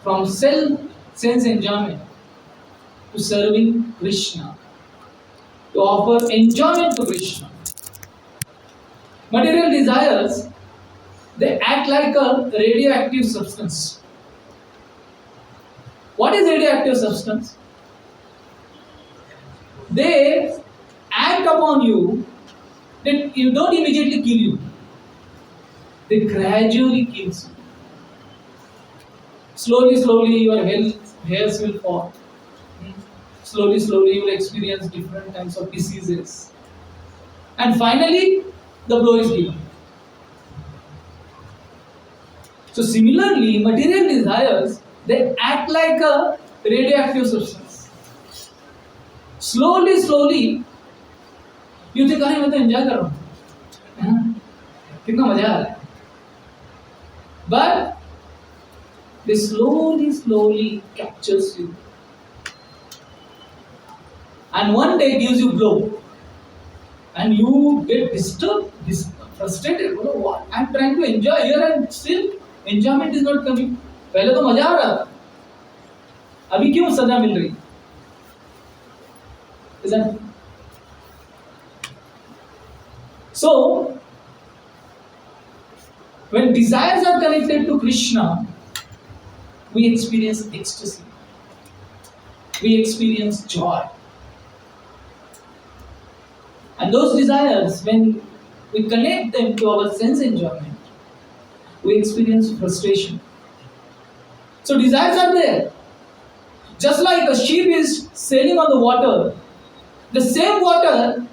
from sense enjoyment to serving Krishna, to offer enjoyment to Krishna. Material desires, they act like a radioactive substance. What is radioactive substance? They act upon you, that you don't immediately kill you. They gradually kills you. Slowly, your hairs will fall. Slowly, you will experience different kinds of diseases. And finally, the blow is given. So similarly, material desires, they act like a radioactive substance. Slowly, you think, अरे मैं तो enjoy कर रहा हूँ, कितना मजा आ रहा है. But they slowly captures you. And one day gives you blow. And you get disturbed, frustrated. What? I'm trying to enjoy here and still enjoyment is not coming. पहले तो मजा आ रहा था, अभी क्यों सजा मिल रही? Isn't it? So, when desires are connected to Krishna, we experience ecstasy. We experience joy. And those desires, when we connect them to our sense enjoyment, we experience frustration. So desires are there. Just like a ship is sailing on the water, the same water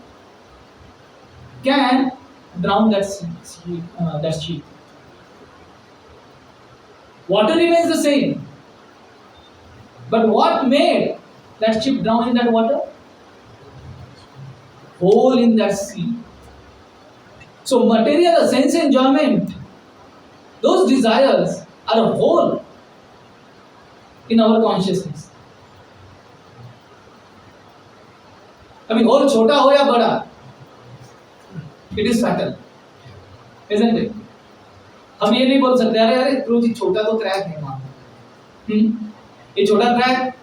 can drown that ship. Water remains the same. But what made that ship drown in that water? Hole in that sea. So material sense enjoyment, those desires are a hole in our consciousness. अभी whole छोटा हो या बड़ा, it is fatal, isn't it? हम ये नहीं बोल सकते अरे प्रभु जी छोटा तो क्रैक है वहां, ये छोटा क्रैक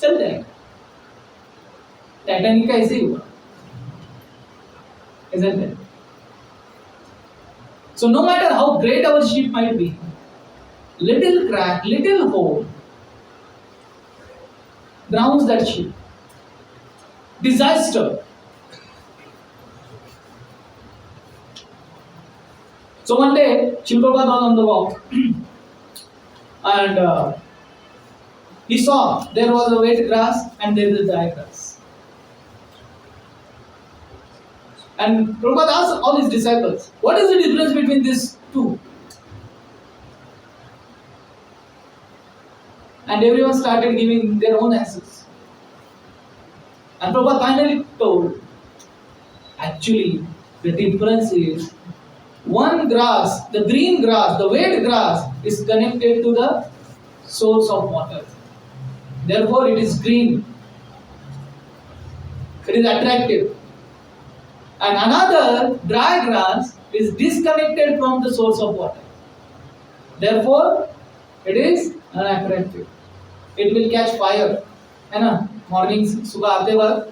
चल जाएगा. टाइटैनिक का ऐसे ही हुआ, isn't it? So no matter how great our ship might be, little crack, little hole drowns that ship. Disaster. So one day, Srila Prabhupada was on the walk and he saw there was a wet grass and there is a dry grass. And Prabhupada asked all his disciples, what is the difference between these two? And everyone started giving their own answers. And Prabhupada finally told, actually, the difference is one grass, the green grass, the wet grass is connected to the source of water. Therefore, it is green. It is attractive. And another dry grass is disconnected from the source of water. Therefore, it is unattractive. It will catch fire. है ना? Morning सुबह आते वक्त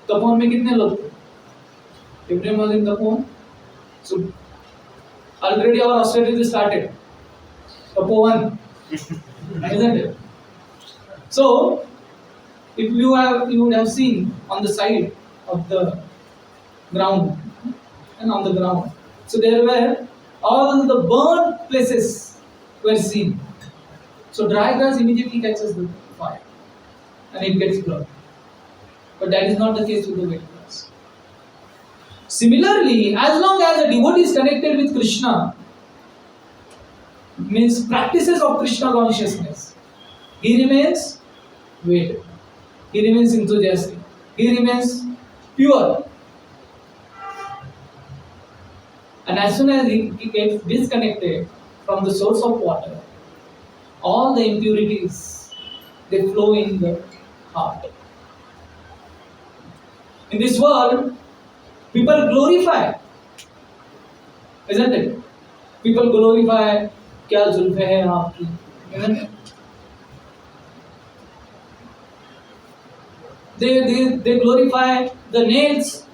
तपोवन में कितने लोग थे? Everyone was in Tapovan. So already our austerity started. Tapovan, isn't it? So if you would have seen on the side of the ground and on the ground. So there were all the burnt places were seen. So dry grass immediately catches the fire and it gets burned. But that is not the case with the wet grass. Similarly, as long as a devotee is connected with Krishna, means practices of Krishna consciousness, he remains wet, he remains enthusiastic, he remains pure. And as soon as he gets disconnected from the source of water, all the impurities, they flow in the heart. In this world, people glorify, isn't it? People glorify, क्या जुल्फे हैं आपकी, isn't it? They glorify the nails.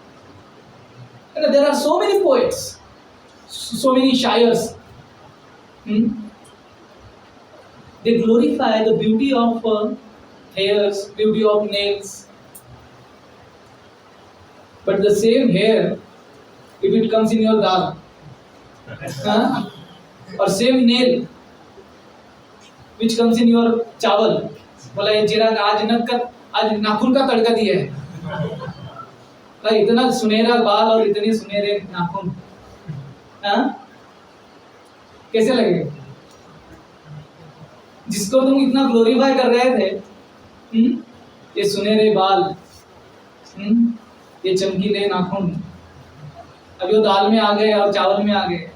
There are so many poets, so many shires. They glorify the beauty of hairs, beauty of nails. But the same hair, if it comes in your dal, or same nail, which comes in your चावल, बोला ये चिराग आज नाखून का तड़का दिया है, भाई इतना सुनहरा बाल और इतने सुनहरे नाखून, कैसे लगेगा? जिसको तुम इतना ग्लोरीफाई कर रहे थे, ये सुनहरे बाल, ये चमकीले नाखून, अब ये दाल में आ गए और चावल में आ गए,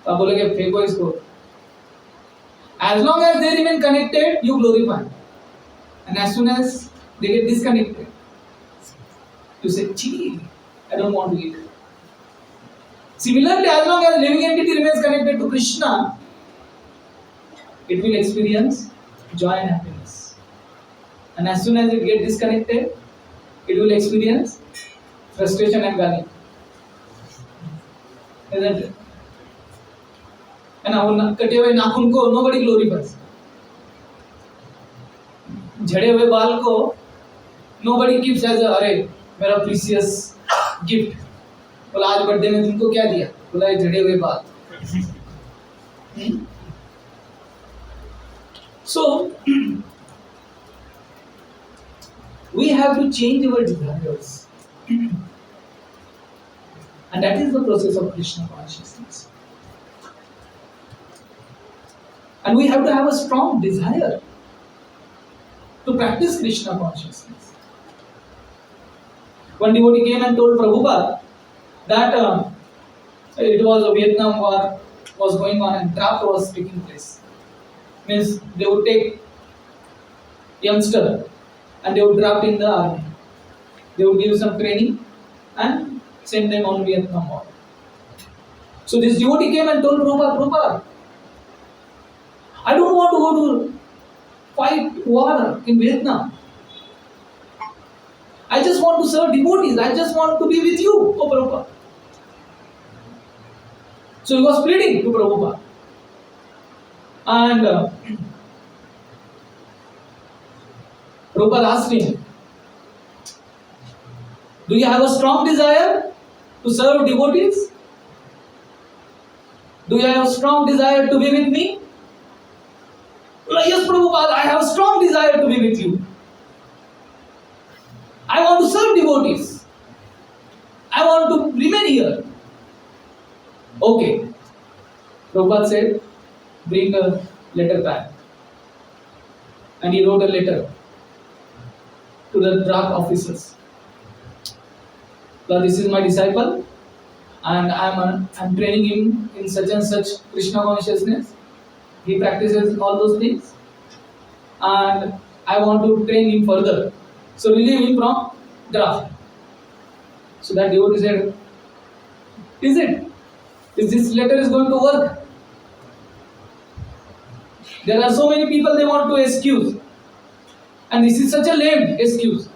तो आप बोलोगे फेंको इसको. As long as they remain connected, you glorify. And as soon as they get disconnected, you say, gee, I don't want to eat. Similarly, as long as living entity remains connected to Krishna, it will experience joy and happiness. And as soon as it gets disconnected, it will experience frustration and gani. Isn't it? And कटे हुए नाखून को nobody glorifies. झड़े हुए बाल को nobody keeps as a अरे मेरा precious gift. बोला आज बर्थडे में तुमको क्या दिया? बोला ये झड़े हुए बाल. So we have to change our desires, and that is the process of Krishna consciousness. And we have to have a strong desire to practice Krishna consciousness. One devotee came and told Prabhupada that it was a Vietnam war was going on and draft was taking place. Means they would take youngster and they would draft in the army. They would give some training and send them on Vietnam war. So this devotee came and told Prabhupada, I don't want to go to fight war in Vietnam. I just want to serve devotees. I just want to be with you, O Prabhupada. So he was pleading to Prabhupada. And Prabhupada asked him, do you have a strong desire to serve devotees? Do you have a strong desire to be with me? Yes, Prabhupada, I have a strong desire to be with you. I want to serve devotees. I want to remain here. Okay. Prabhupada said, bring a letter back. And he wrote a letter to the draft officers. Well, this is my disciple and I'm training him in such and such Krishna consciousness. He practices all those things and I want to train him further. So relieve him from draft. So that devotee said, is it? Is this letter is going to work? There are so many people they want to excuse. And this is such a lame excuse.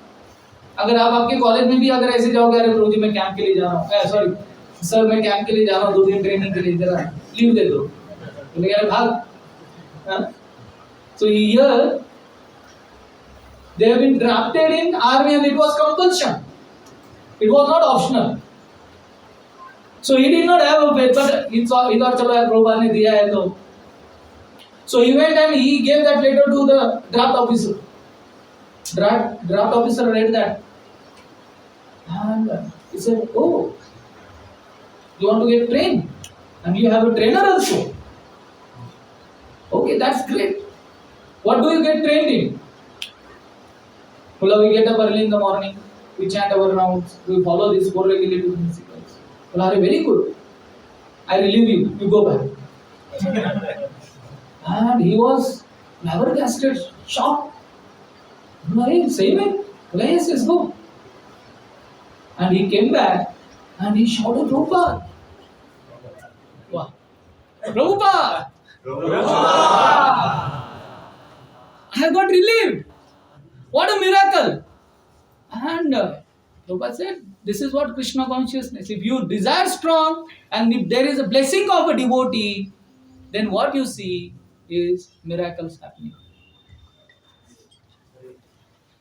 अगर आप आपके college में भी अगर ऐसे जाओगे, अरे प्रभु जी मैं कैंप के लिए जा रहा हूँ, सॉरी सर मैं कैंप के लिए जा रहा हूँ 2 दिन ट्रेनिंग के लिए, जरा लीव दे दो, तो कह रहे भाग. So here they have been drafted in army and it was compulsion. It was not optional. So he did not have a faith, but he thought चलो यार प्रभुपाद ने दिया है तो. So he went and he gave that letter to the draft officer. Draft officer read that and he said, oh, you want to get trained and you have a trainer also. Okay, that's great. What do you get trained in? We get up early in the morning, we chant our rounds, we follow these 4 regulative principles. Very good. I relieve you, you go back. And he was flabbergasted, shocked. Say it. Yes, go. And he came back and he shouted, Prabhupada. Wow. Prabhupada! I have got relieved. What a miracle! And Prabhupada said, this is what Krishna consciousness. If you desire strong and if there is a blessing of a devotee, then what you see is miracles happening.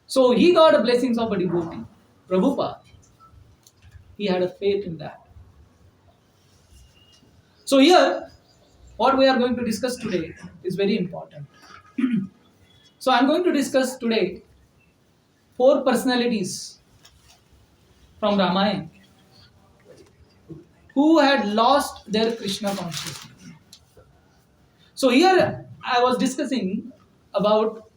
So he got a blessings of a devotee. Prabhupada, he had a faith in that. So here, what we are going to discuss today is very important. So I am going to discuss today 4 personalities from Ramayana who had lost their Krishna consciousness. So here I was discussing about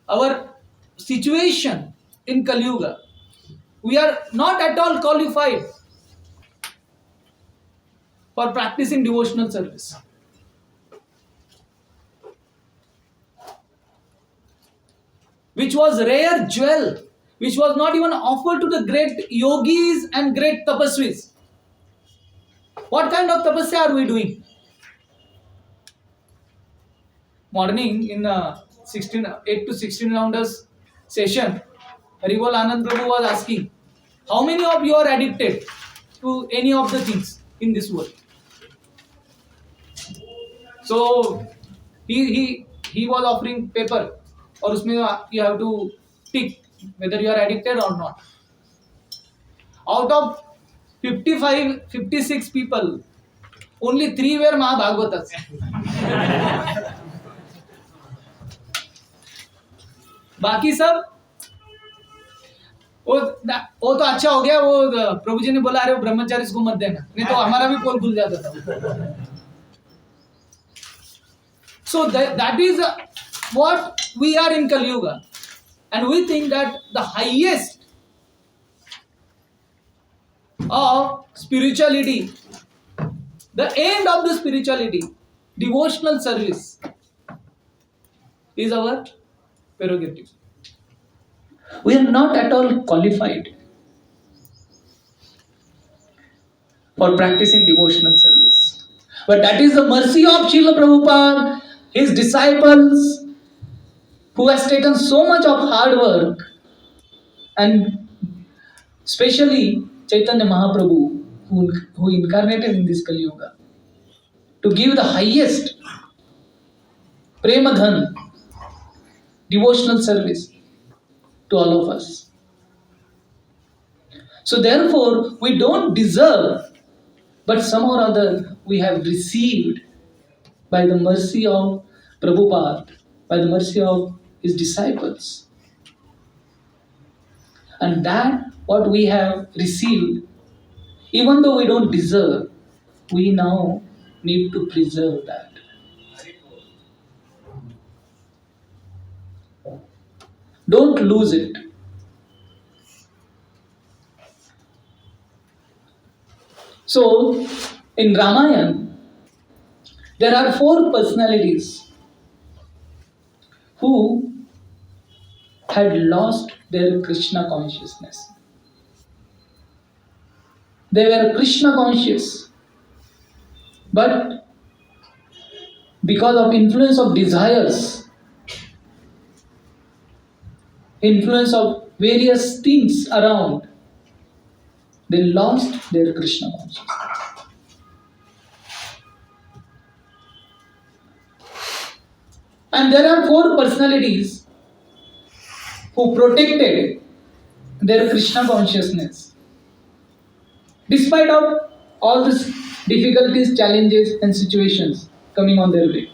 our situation in Kali Yuga. We are not at all qualified for practicing devotional service. Which was rare jewel, which was not even offered to the great yogis and great tapasvis. What kind of tapasya are we doing? Morning in 8 to 16 rounders session, Haribol Anand Prabhu was asking, how many of you are addicted to any of the things in this world? So he was offering paper, और उसमें you have to tick whether you are addicted or not. Out of 56 people, only 3 were Mahabhagavatas. बाकी सब वो तो अच्छा हो गया, वो प्रभु जी ने बोला अरे वो ब्रह्मचारी को मत देना, नहीं तो हमारा भी पोल खुल जाता था. So that is what we are in Kali Yuga, and we think that the highest of spirituality, the end of the spirituality, devotional service, is our prerogative. We are not at all qualified for practicing devotional service. But that is the mercy of Srila Prabhupada, his disciples, who has taken so much of hard work, and especially Chaitanya Mahaprabhu, who incarnated in this Kali Yuga, to give the highest Premadhan, devotional service to all of us. So therefore, we don't deserve, but somehow or other we have received by the mercy of Prabhupada, by the mercy of his disciples. And that what we have received, even though we don't deserve, we now need to preserve that. Don't lose it. So, in Ramayana, there are 4 personalities who had lost their Krishna consciousness. They were Krishna conscious, but because of influence of desires, influence of various things around, they lost their Krishna consciousness. And there are 4 personalities who protected their Krishna consciousness, despite of all these difficulties, challenges and situations coming on their way.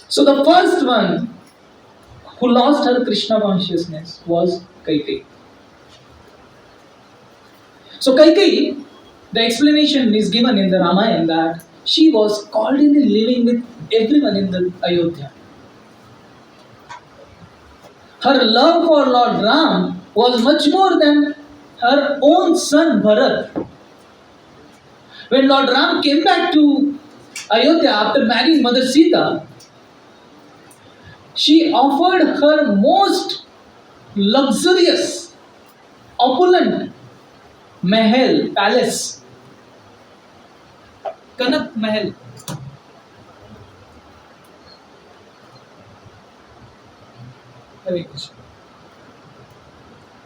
So the first one who lost her Krishna consciousness was Kaikeyi. So Kaikeyi, the explanation is given in the Ramayana that she was cordially living with everyone in the Ayodhya. Her love for Lord Ram was much more than her own son Bharat. When Lord Ram came back to Ayodhya after marrying Mother Sita, she offered her most luxurious, opulent mahal, palace, Kanak Mahal. Hare Krishna.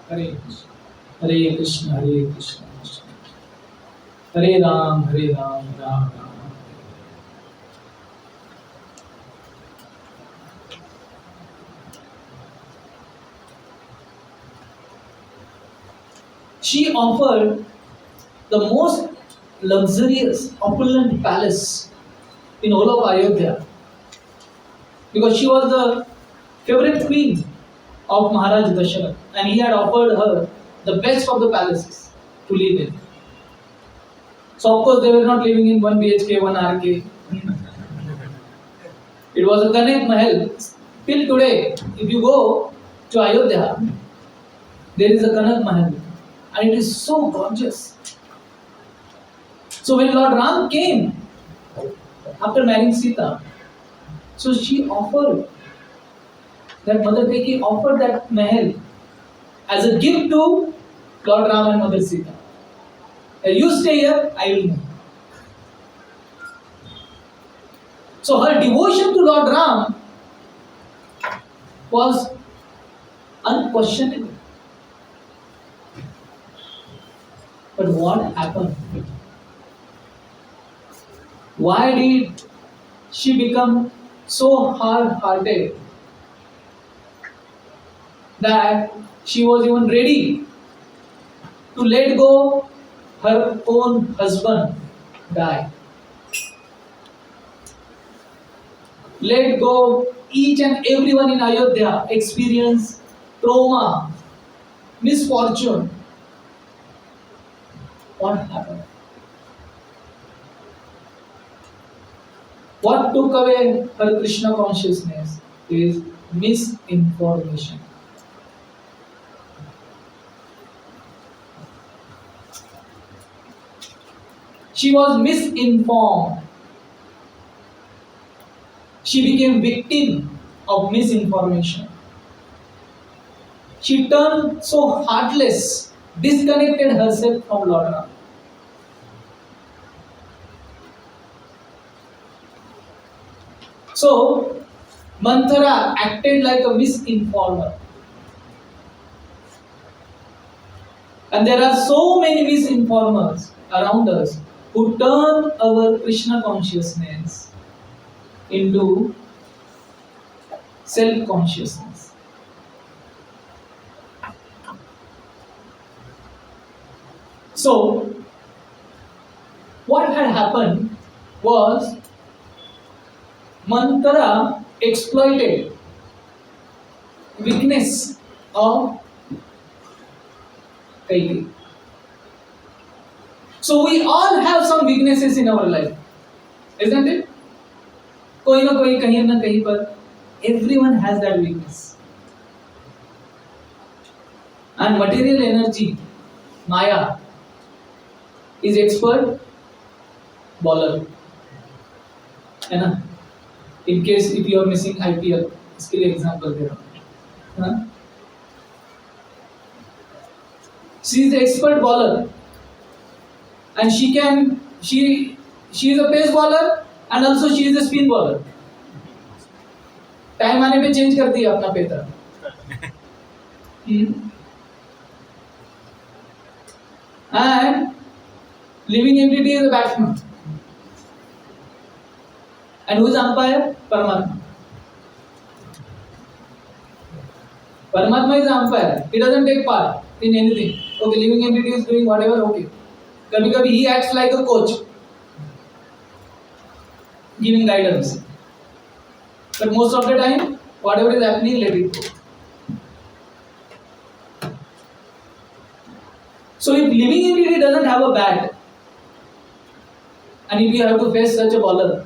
Hare Krishna. Hare Krishna. Hare Krishna. Hare Ram. Hare Ram. Ram Ram. She offered the most luxurious, opulent palace in all of Ayodhya because she was the favorite queen of Maharaj Dasharatha and he had offered her the best of the palaces to live in. So of course they were not living in 1 BHK, 1 RK. It was a Kanak Mahal. Till today, if you go to Ayodhya, there is a Kanak Mahal and it is so gorgeous. So when Lord Ram came after marrying Sita, so she offered, that Mother Deki offered that Mahal as a gift to Lord Ram and Mother Sita. You stay here, I will move. So her devotion to Lord Ram was unquestionable. But what happened? Why did she become so hard-hearted that she was even ready to let go her own husband die? Let go each and everyone in Ayodhya experience trauma, misfortune. What happened? What took away her Krishna consciousness is misinformation. She was misinformed. She became victim of misinformation. She turned so heartless, disconnected herself from Lord Ram. So, Manthara acted like a misinformer. And there are so many misinformers around us who turn our Krishna consciousness into self-consciousness. So, what had happened was Manthara exploited weakness of Kaikeyi. So we all have some weaknesses in our life, isn't it? कोई ना कोई कहीं ना कहीं पर everyone has that weakness. And material energy, Maya, is expert bowler. है ना? In case if you are missing IPL, इसके लिए example दे रहा हूँ. She is the expert bowler, and she is a pace bowler and also she is a spin bowler. Time आने पे change करती है अपना पेटर. And living entity is a batsman. And who is umpire? Paramatma. Paramatma is the umpire. He doesn't take part in anything. Okay, living entity is doing whatever, okay. Kabhi he acts like a coach, giving guidance. But most of the time, whatever is happening, let it go. So if living entity doesn't have a bat, and if you have to face such a bowler,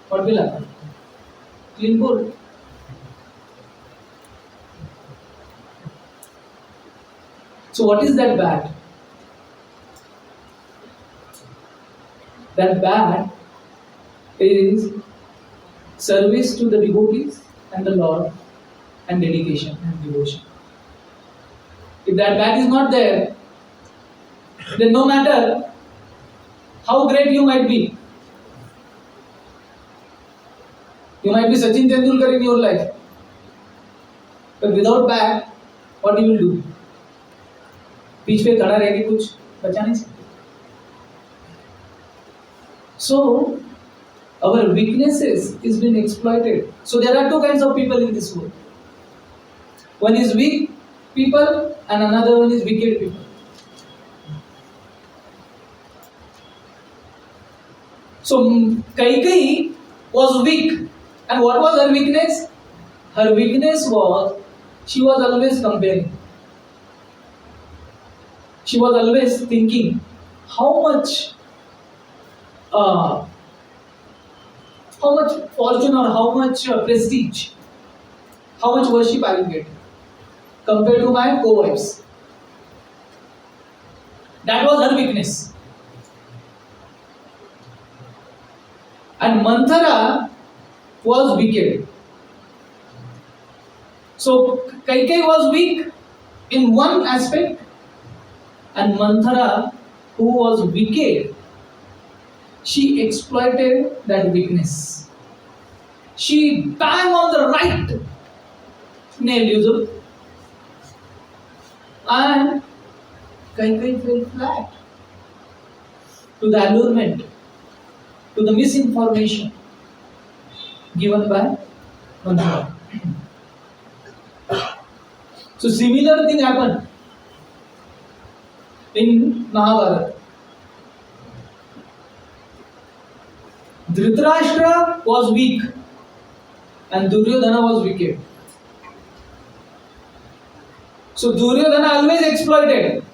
what will happen? Clean board. So what is that bat? That bat is service to the devotees and the Lord and dedication and devotion. If that bat is not there, then no matter how great you might be, you might be Sachin Tendulkar in your life, But without back, what you will do? पीछ पे खड़ा रह के कुछ बचा नहीं सकते. So our weaknesses is being exploited. So there are two kinds of people in this world. One is weak people and another one is wicked people. So Kaikai was weak, and what was her weakness? Her weakness was she was always comparing. She was always thinking how much fortune or how much prestige, how much worship I will get compared to my co-wives. That was her weakness. And Manthara was wicked. So Kaikai was weak in one aspect, and Manthara, who was wicked, she exploited that weakness. She banged on the right nail, Yusuf, and Kaikai fell flat to the allurement, to the misinformation given by Manthara. So similar thing happened in Mahabharata. Dhritarashtra was weak and Duryodhana was wicked. So Duryodhana always exploited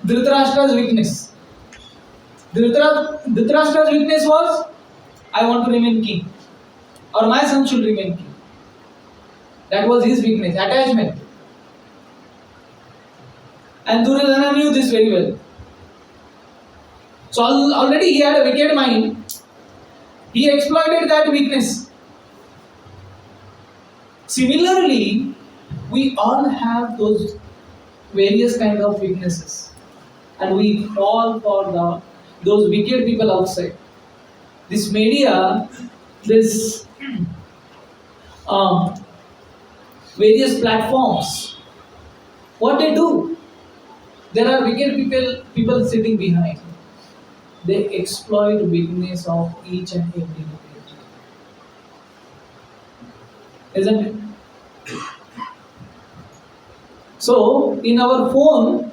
Dhritarashtra's weakness. Dhritarashtra's weakness was, I want to remain king, or my son should remain king. That was his weakness, attachment. And Duryodhana knew this very well. So already he had a wicked mind. He exploited that weakness. Similarly, we all have those various kinds of weaknesses, and we fall for those wicked people outside. This media, this various platforms, what they do? There are wicked people sitting behind. They exploit weakness of each and every individual. Isn't it? So, in our phone,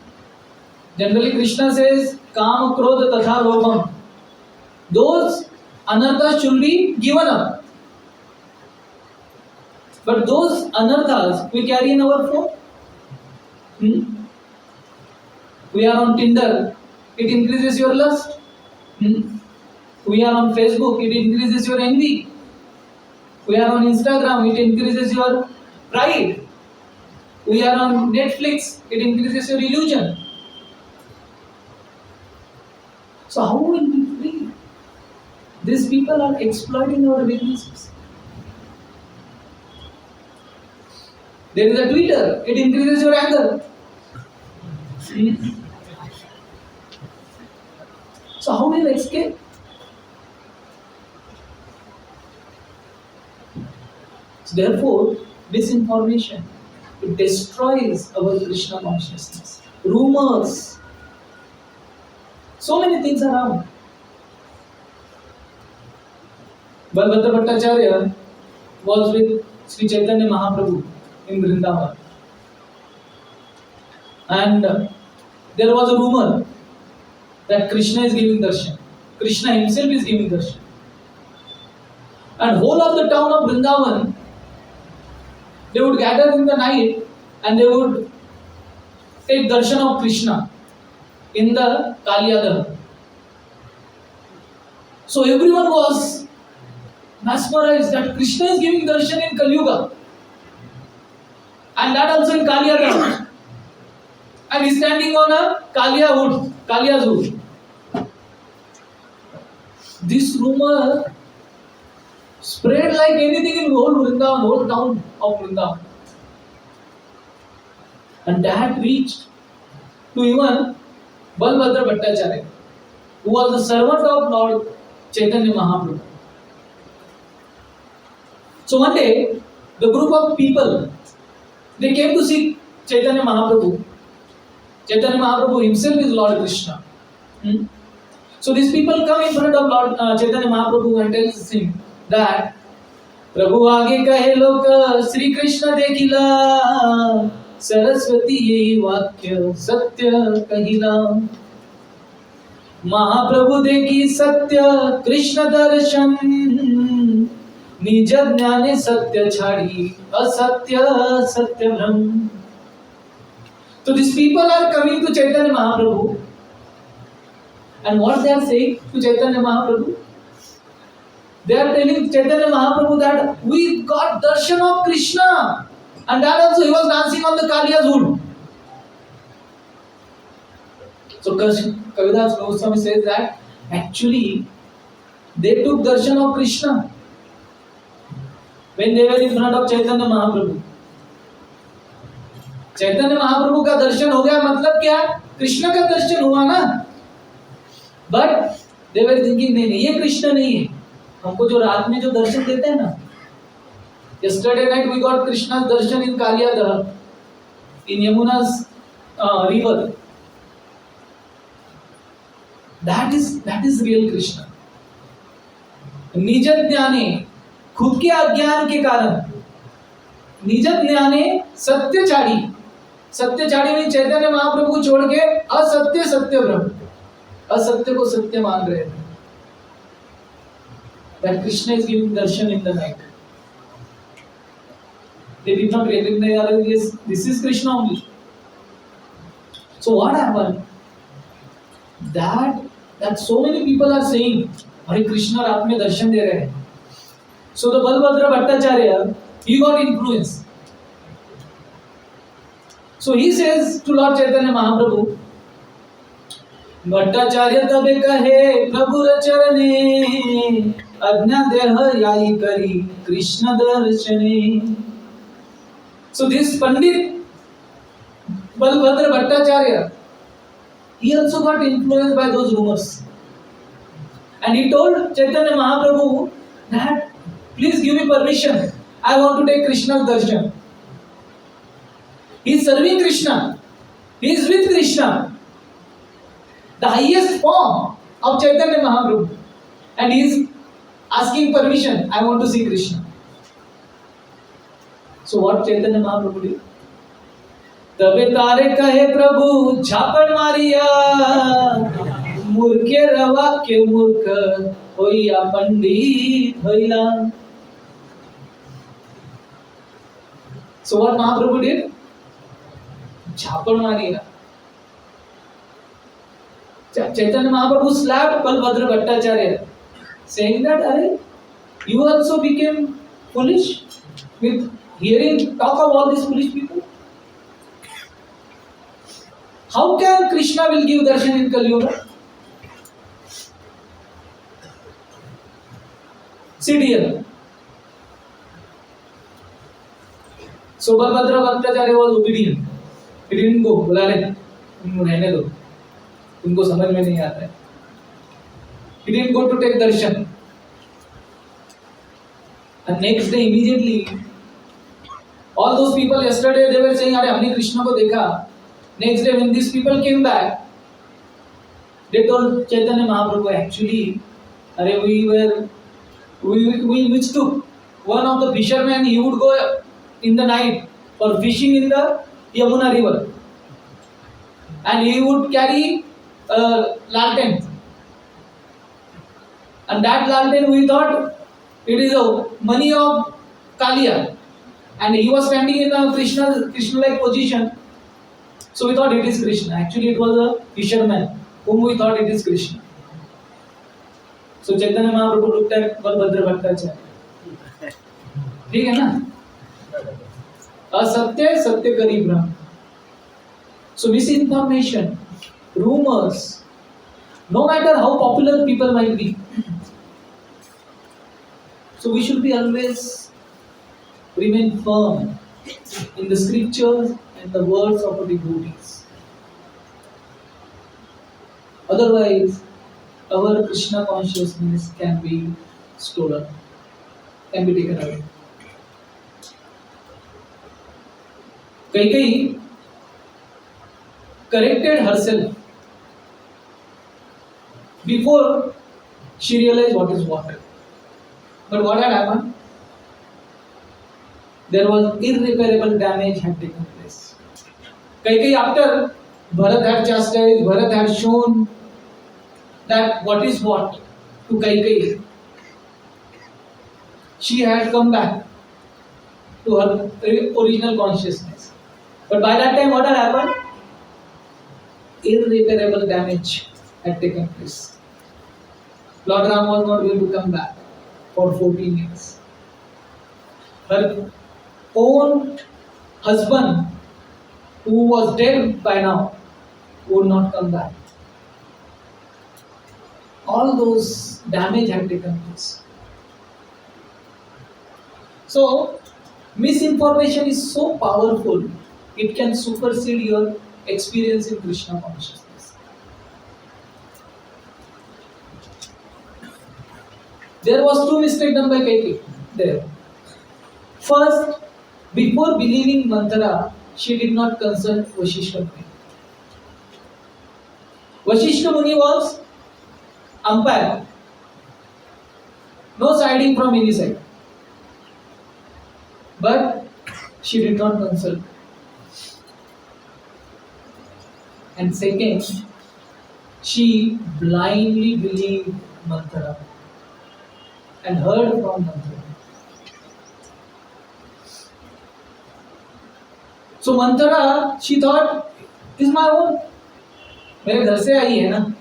generally Krishna says, Kama, Krodha, Tatha, Lobham. Those anarthas should be given up. But those anarthas we carry in our phone. We are on Tinder, it increases your lust. We are on Facebook, it increases your envy. We are on Instagram, it increases your pride. We are on Netflix, it increases your illusion. So how will we free? These people are exploiting our weaknesses. There is a Twitter, it increases your anger. So how will you escape? So therefore, misinformation, it destroys our Krishna consciousness. Rumors, so many things around. Balbhadra Bhattacharya was with Sri Chaitanya Mahaprabhu in Vrindavan. And there was a rumor that Krishna is giving darshan. Krishna himself is giving darshan. And whole of the town of Vrindavan, they would gather in the night and they would take darshan of Krishna in the Kaliyadaha. So everyone was mesmerized that Krishna is giving darshan in Kali Yuga. And that also in Kaliyadaha. And he's standing on a Kaliya's wood. This rumor spread like anything in whole Vrindavan, whole town of Vrindavan. And that reached to even Balbhadra Bhattacharya, who was the servant of Lord Chaitanya Mahaprabhu. So one day, the group of people, They came to see Chaitanya Mahaprabhu. Chaitanya Mahaprabhu himself is Lord Krishna. So these people come in front of Lord Chaitanya Mahaprabhu and tells him that प्रभु आगे कहे लोक श्री कृष्ण देखिला सरस्वती यही वाक्य सत्य कहिला महाप्रभु देखी सत्य कृष्ण दर्शन निज ज्ञाने सत्य छाड़ी असत्य सत्य भ्रम. So these people are coming to Chaitanya Mahaprabhu, and what they are saying to Chaitanya Mahaprabhu? They are telling Chaitanya Mahaprabhu that we got darshan of Krishna, and that also he was dancing on the Kaliya's hood. So Kavidas Goswami says that actually they took darshan of Krishna when they were in front of Chaitanya Mahaprabhu. Chaitanya Mahaprabhu का दर्शन हो गया मतलब क्या? कृष्ण का दर्शन हुआ ना. But they were thinking नहीं, ये कृष्ण नहीं है. हमको जो रात में जो दर्शन देते हैं ना, yesterday night we got Krishna's darshan in Kaliyadara, in Yamuna's river. That is real Krishna. निज ज्ञाने, खुद के अज्ञान के कारण, निज ज्ञाने सत्य छाड़ी. सत्य छाड़ी में चैतन्य महाप्रभु को छोड़ के असत्य सत्य ब्रह्म, असत्य को सत्य मान रहे थे. That Krishna is giving darshan in the night. They did not recognize, yes, this is Krishna only. So what happened? That so many people are saying, Hare Krishna रात में दर्शन दे रहे हैं. So the Balbhadra Bhattacharya, he got influence. So he says to Lord Chaitanya Mahaprabhu, Bhattacharya तबे कहे प्रभु रचरने अज्ञा देह याई करी कृष्ण दर्शने. So this Pandit Balbhadra Bhattacharya, he also got influenced by those rumors, and he told Chaitanya Mahaprabhu that please give me permission, I want to take Krishna's darshan. He is serving Krishna, he is with Krishna, the highest form of Chaitanya Mahaprabhu, and he is asking permission, I want to see Krishna. So what Chaitanya Mahaprabhu did? तबे तारे कहे प्रभु झापड़ मारिया मूर्खे रवा के मूर्ख होइया पंडित होइला. So what Mahaprabhu did? झापड़ Maria. Chaitanya Mahaprabhu slapped Balbhadra Bhattacharya, saying that, Are, you also became foolish with hearing talk of all these foolish people. How can Krishna will give darshan in Kali Yuga? Sit here. So Balbhadra Bhattacharya was obedient. He didn't go. बोला रे तुम रहने दो, तुमको समझ में नहीं आता है. He didn't go to take darshan. And next day immediately, all those people yesterday they were saying, अरे हमने कृष्ण को देखा. Next day when these people came back, they told Chaitanya Mahaprabhu, actually, अरे we mistook one of the fishermen. He would go in the night for fishing in the Yamuna river, and he would carry a lantern, and that lantern we thought it is a money of Kaliya, and he was standing in a Krishna-like position. So we thought it is Krishna. Actually, it was a fisherman whom we thought it is Krishna. So Chaitanya Mahaprabhu looked at Balbhadra Bhattacharya. ठीक है ना? असत्य सत्य करी भ्रम. So misinformation, rumors, no matter how popular people might be. So we should be always remain firm in the scriptures and the words of our devotees. Otherwise, our Krishna consciousness can be stolen, can be taken away. Kaikeyi corrected herself before she realized what is what. But what had happened? There was irreparable damage had taken place. Kaikeyi, after Bharat had chastised, Bharat had shown that what is what to Kaikeyi, she had come back to her original consciousness. But by that time, what had happened? Irreparable damage had taken place. Lord Ram was not going to come back for 14 years. Her own husband, who was dead by now, would not come back. All those damage had taken place. So, misinformation is so powerful, it can supersede your experience in Krishna consciousness. There was two mistakes done by Kaikeyi there. First, before believing Manthara, she did not consult Vashishta Muni. Vashishta Muni was umpire, no siding from any side. But she did not consult. And second, she blindly believed Manthara and heard from Manthara. So Manthara, she thought, is my own. मेरे घर से आई है ना.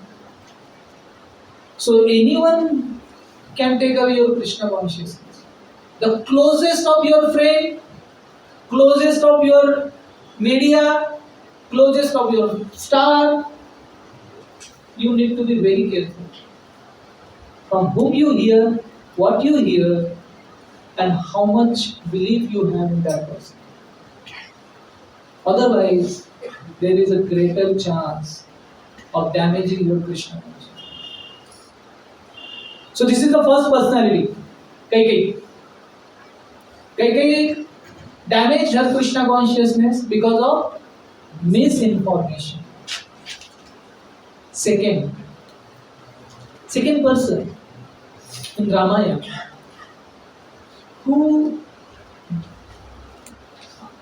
So anyone can take away your Krishna consciousness. The closest of your friend, closest of your media, closest of your star, you need to be very careful. From whom you hear, what you hear, and how much belief you have in that person. Otherwise, there is a greater chance of damaging your Krishna consciousness. So this is the first personality, Kaikeyi. Kaikeyi damaged her Krishna consciousness because of misinformation. Second person in Ramayana who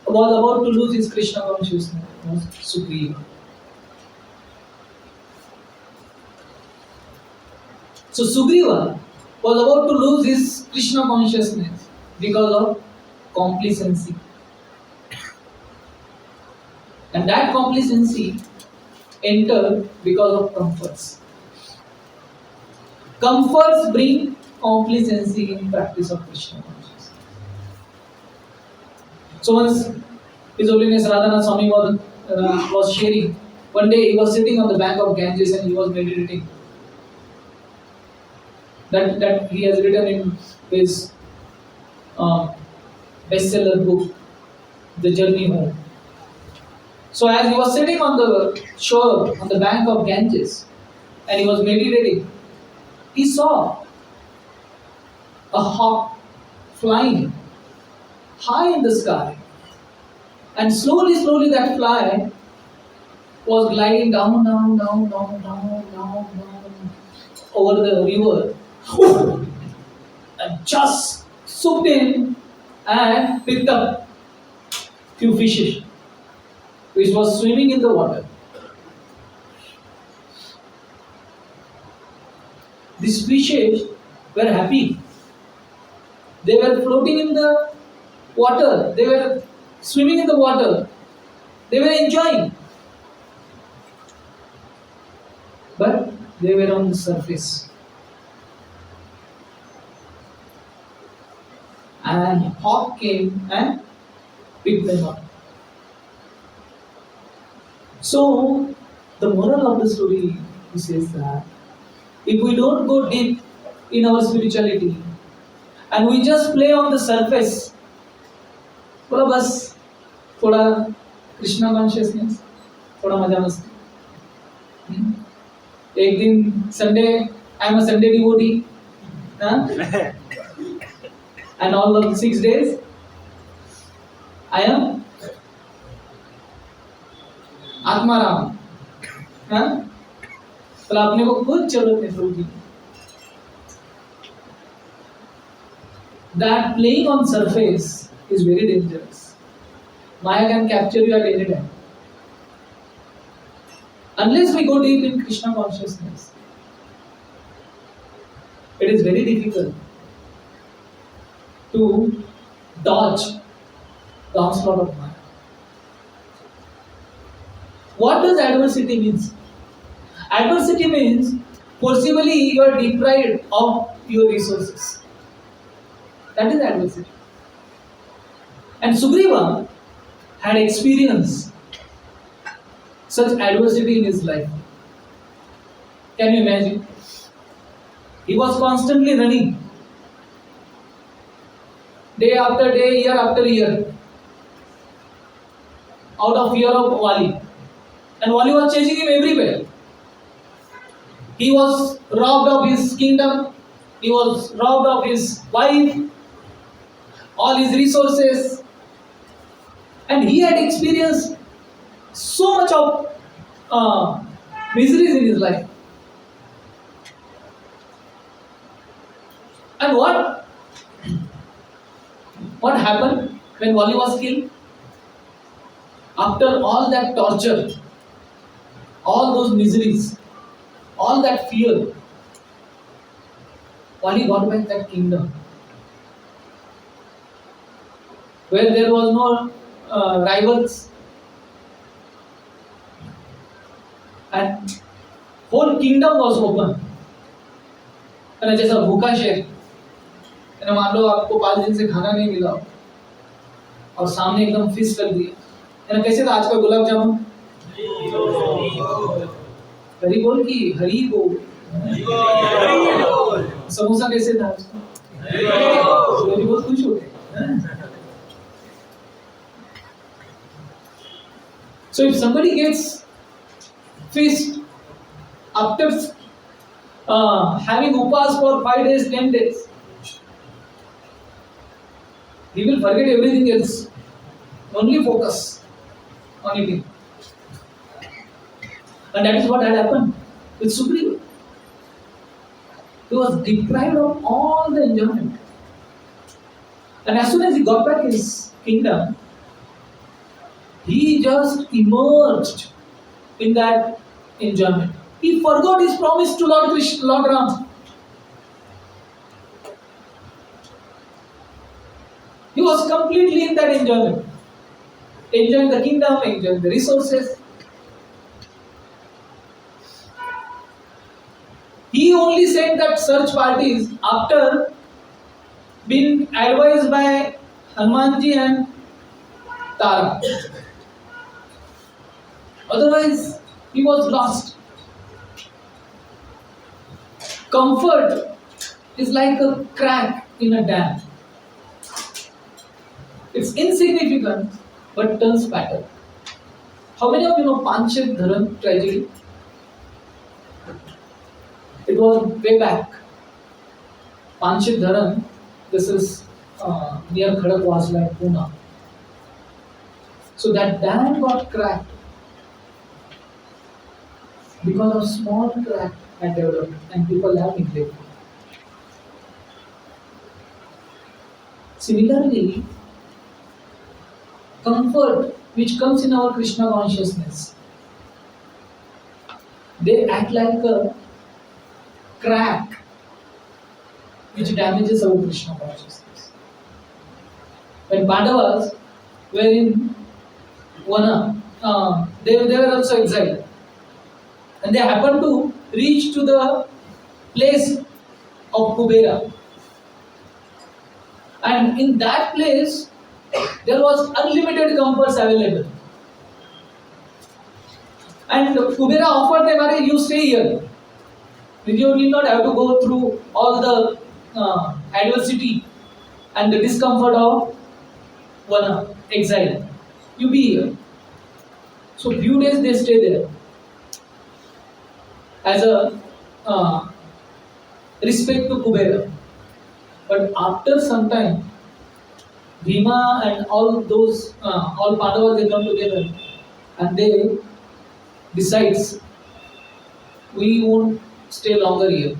was about to lose his Krishna consciousness was Sugriva. So Sugriva was about to lose his Krishna consciousness because of complacency. And that complacency entered because of comforts. Comforts bring complacency in practice of Krishna consciousness. So once His Holiness Radhanath Swami was sharing, one day he was sitting on the bank of Ganges and he was meditating. That he has written in his bestseller book, The Journey Home. So as he was sitting on the shore, on the bank of Ganges, and he was meditating, he saw a hawk flying high in the sky. And slowly that fly was gliding down over the river. And just swooped in and picked up few fishes which was swimming in the water. These fishes were happy. They were floating in the water. They were swimming in the water. They were enjoying. But they were on the surface. And hawk came and picked them up. So, the moral of the story says that if we don't go deep in our spirituality and we just play on the surface, थोड़ा बस थोड़ा Krishna consciousness, थोड़ा मजा मस्ती, एक दिन Sunday I am a Sunday devotee, and all of the 6 days I am Atmaram, हाँ? तो आपने को कुछ जरूरत नहीं प्रभु जी। That playing on surface is very dangerous. Maya can capture you at any time. Unless we go deep in Krishna consciousness, it is very difficult to dodge the onslaught of Maya. What does adversity means? Adversity means forcibly you are deprived of your resources. That is adversity. And Sugriva had experienced such adversity in his life. Can you imagine? He was constantly running, day after day, year after year, out of fear of Wali. And Wali was chasing him everywhere. He was robbed of his kingdom, he was robbed of his wife, all his resources, and he had experienced so much of miseries in his life. And what happened when Wali was killed? After all that torture, all those miseries, all that fear, Wali got back that kingdom. Where there was no rivals, and whole kingdom was open. And जैसा भूखा शेर, मान लो आपको 5 दिन से खाना नहीं मिला और सामने एकदम फिश कर दिया, कैसे था आज का गुलाब जामुन? हरी बोल की हरी बोल। समोसा कैसे था आज का? बहुत खुश हो गए। So if somebody gets feast after having upas for 5 days, 10 days, he will forget everything else, only focus on eating. And that is what had happened with Sugriva. He was deprived of all the enjoyment. And as soon as he got back his kingdom, he just emerged in that enjoyment. He forgot his promise to Lord Krishna, Lord Ram. He was completely in that enjoyment. Enjoying the kingdom, enjoying the resources. He only sent that search parties after being advised by Hanumanji and Tara. Otherwise, he was lost. Comfort is like a crack in a dam. It's insignificant but turns fatal. How many of you know Panchit Dharan tragedy? It was way back. Panchit Dharan, this is near Khadakwasla in Pune. So that dam got cracked because of small crack had developed and people have neglected. Similarly, comfort which comes in our Krishna consciousness, they act like a crack which damages our Krishna consciousness. When Pandavas were in Vana, they were also exiled. And they happened to reach to the place of Kubera. And in that place, there was unlimited comforts available. And Kubera offered them, "Are you stay here. You need not have to go through all the adversity and the discomfort of Vana, exile. You be here." So few days they stay there as a respect to Kubera. But after some time, Bhima and all those all Pandavas, they come together and they decides we won't stay longer here.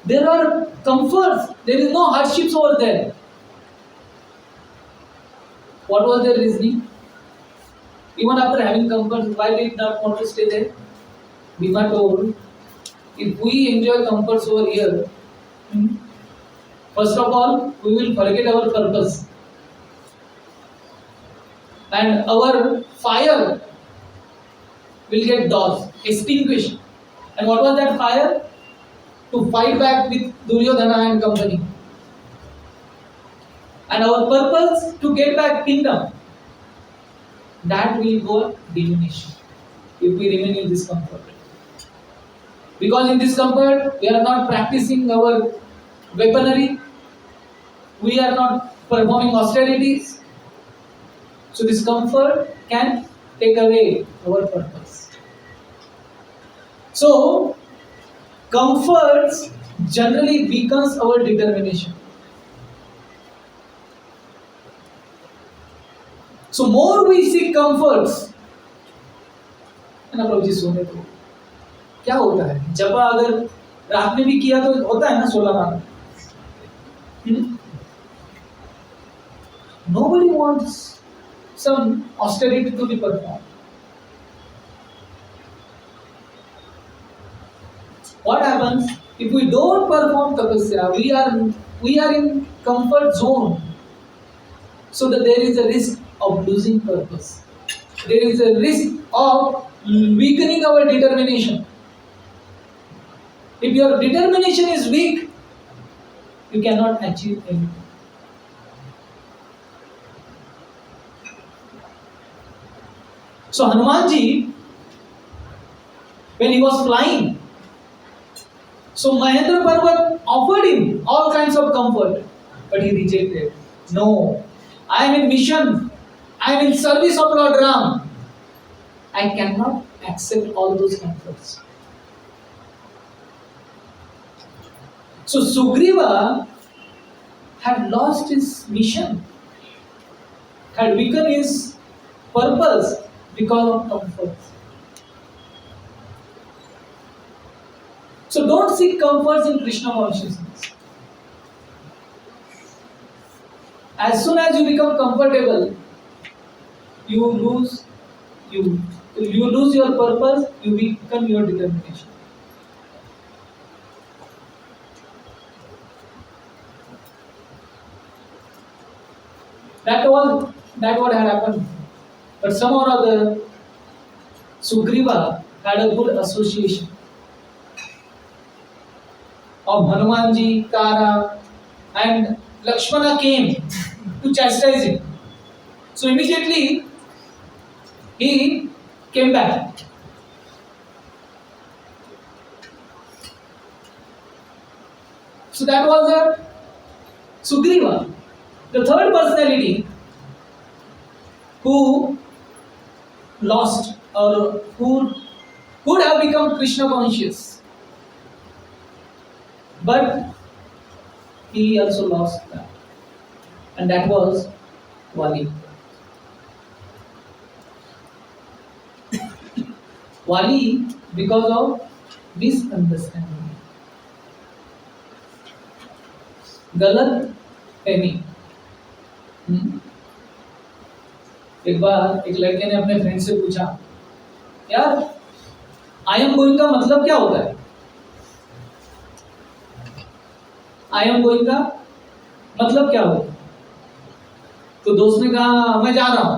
There are comforts, there is no hardships over there. What was their reasoning? Even after having comforts, why did not want to stay there? Bhima told, if we enjoy comforts over here, first of all, we will forget our purpose. And our fire will get doused, extinguished. And what was that fire? To fight back with Duryodhana and company. And our purpose to get back kingdom. That will go diminished if we remain in this comfort. Because in this comfort, we are not practicing our weaponry, we are not performing austerities. So this comfort can take away our purpose. So, comforts generally weakens our determination. So more we seek comforts, है ना प्रभु जी सोने को क्या होता है जब अगर रात में भी किया तो होता है ना 16 बार. Nobody wants some austerity to be performed. What happens if we don't perform tapasya? We are in comfort zone, so that there is a risk of losing purpose. There is a risk of weakening our determination. If your determination is weak, you cannot achieve anything. So Hanumanji, when he was flying, so Mahendra Parvat offered him all kinds of comfort, but he rejected. No, I am in mission. I am in service of Lord Ram. I cannot accept all those comforts. So Sugriva had lost his mission, had weakened his purpose because of comforts. So don't seek comforts in Krishna consciousness. As soon as you become comfortable, you lose your purpose, you weaken your determination. That what had happened. But somehow or other, Sugriva had a good association of Hanumanji, Tara, and Lakshmana came to chastise him. So immediately he came back. So that was a Sugriva. The third personality who lost or who could have become Krishna conscious, but he also lost that, and that was Vali. Vali, because of misunderstanding, गलत फहमी. एक बार एक लड़के ने अपने friend से पूछा, यार आई एम गोइंग का मतलब क्या होता है? आई एम गोइंग का मतलब क्या होता है? तो दोस्त ने कहा मैं जा रहा हूं.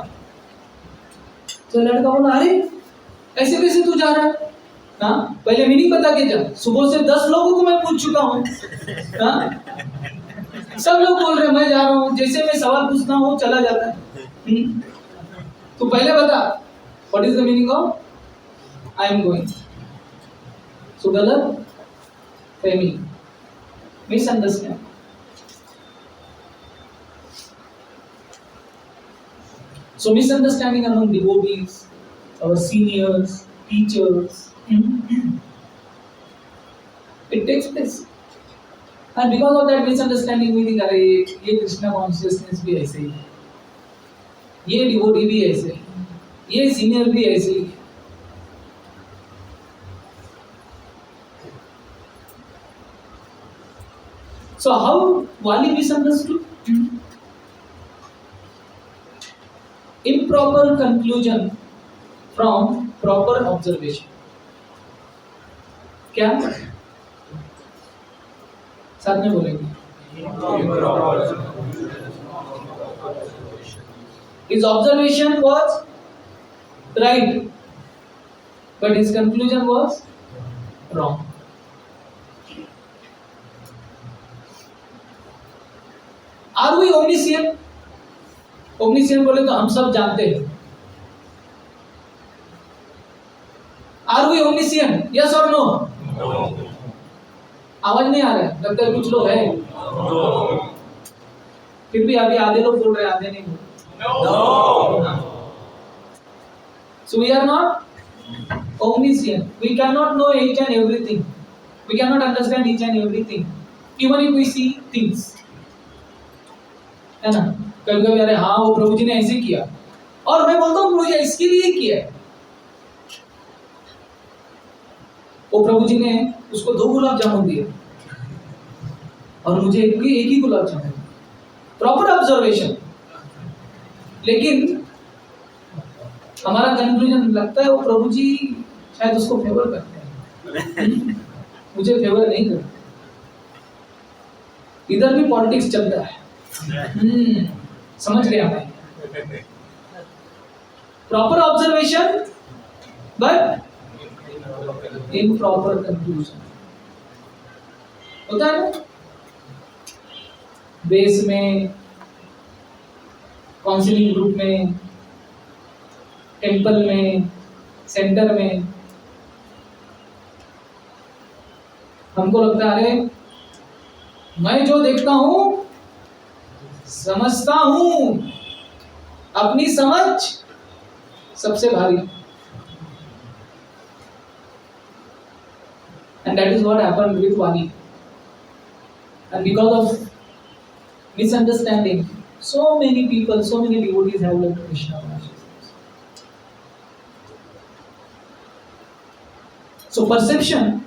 तो लड़का बोला अरे ऐसे कैसे तू जा रहा है? हाँ, पहले मीनिंग बता के जा. सुबह से 10 लोगों को मैं पूछ चुका हूँ. हाँ, सब लोग बोल रहे हैं मैं जा रहा हूँ. जैसे मैं सवाल पूछता हूँ चला जाता है. तो पहले बता what is the meaning of I am going. So गलत फहमी, misunderstand. So misunderstanding among devotees, our seniors, teachers, it takes place. And because of that misunderstanding, we think, अरे ये कृष्णा consciousness भी ऐसे ही, ये devotee भी ऐसे ही, ये सीनियर भी ऐसे ही है. So how Wali misunderstood? Improper conclusion from proper observation. क्या साथ में बोलेंगे? His observation was right, but his conclusion was wrong. Are we omniscient? Omniscient बोले तो हम सब जानते हैं. Are we omniscient? Yes or no? No. आवाज नहीं आ रहा है, लगता है कुछ लोग हैं. फिर भी अभी आधे लोग बोल रहे हैं, आधे नहीं बोल रहे. No. So we are not omniscient. We cannot know each and everything. We cannot understand each and everything, even if we see things. है ना? कभी कभी अरे हाँ वो प्रभु जी ने ऐसे किया, और मैं बोलता हूँ प्रभु जी इसके लिए किया है. वो प्रभु जी ने उसको 2 गुलाब जामुन दिए और मुझे एक ही गुलाब जामुन. Proper observation. लेकिन हमारा कंक्लूजन लगता है वो प्रभु जी शायद उसको फेवर करते हैं, मुझे फेवर नहीं करते. इधर भी पॉलिटिक्स चलता है. समझ गया मैं. Proper observation but improper conclusion होता है ना. बेस में, काउंसलिंग ग्रुप में, टेंपल में, सेंटर में हमको लगता है अरे मैं जो देखता हूं समझता हूं, अपनी समझ सबसे भारी. And that is what happened with Wali. And because of misunderstanding, so many people, so many devotees have left Krishna consciousness. So perception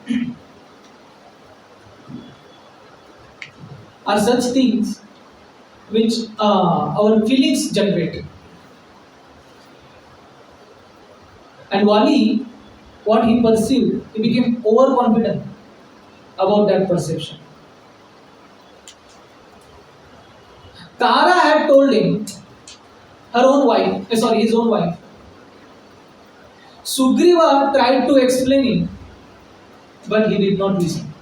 are such things which our feelings generate. And Wali, what he perceived, he became overconfident about that perception. Tara had told him, his own wife. Sugriva tried to explain it, but he did not listen.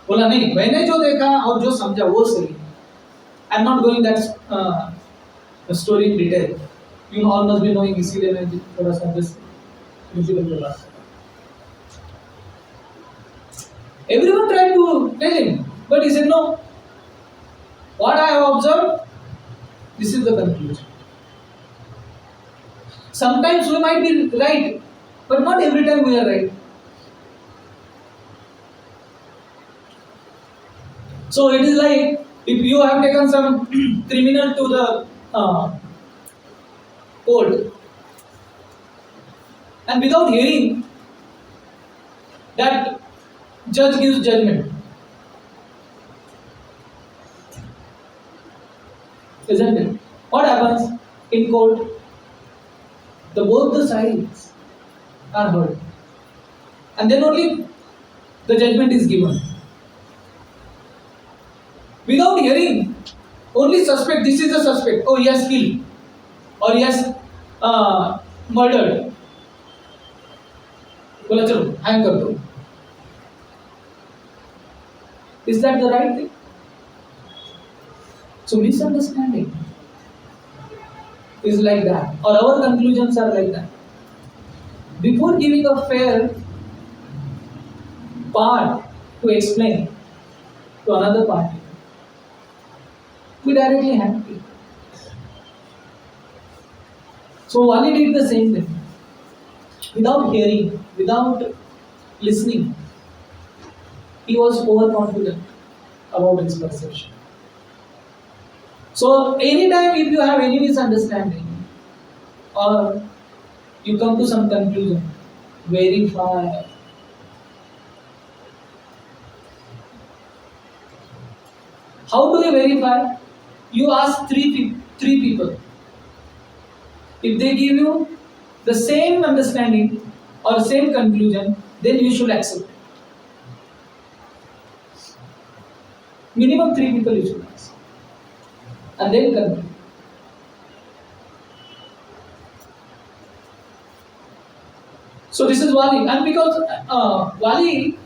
बोला नहीं, मैंने जो देखा और जो समझा वो सही. I am not going that story in detail. You all must be knowing, इसीलिए मैं थोड़ा सा just principle के बात. Everyone tried to tell him, but he said no. What I have observed, this is the conclusion. Sometimes we might be right, but not every time we are right. So it is like if you have taken some criminal to the court, and without hearing, that judge gives judgment. Isn't it? What happens in court? Both the sides are heard, and then only the judgment is given. Without hearing, only suspect. This is the suspect. Oh, he has killed, or he has murdered. बोला चलो hang कर दो. Is that the right thing? So misunderstanding is like that, or our conclusions are like that. Before giving a fair part to explain to another party, we directly have to. So Wali did the same thing. Without hearing, without listening, he was overconfident about his perception. So anytime if you have any misunderstanding, or you come to some conclusion. Verify. How do you verify? You ask three people. If they give you the same understanding or same conclusion, then you should accept it. Minimum three people you should ask. And then conclude. So this is Wali. And because Wali,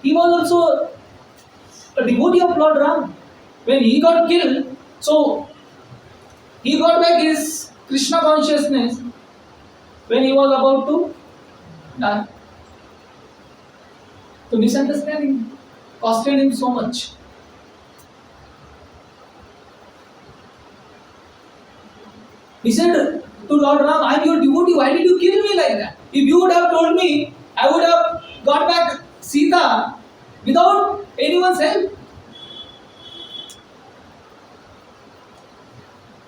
he was also a devotee of Lord Ram. When he got killed, so he got back his Krishna consciousness when he was about to die. So misunderstanding costed him so much. He said to Lord Ram, I am your devotee, why did you kill me like that? If you would have told me, I would have got back Sita without anyone's help.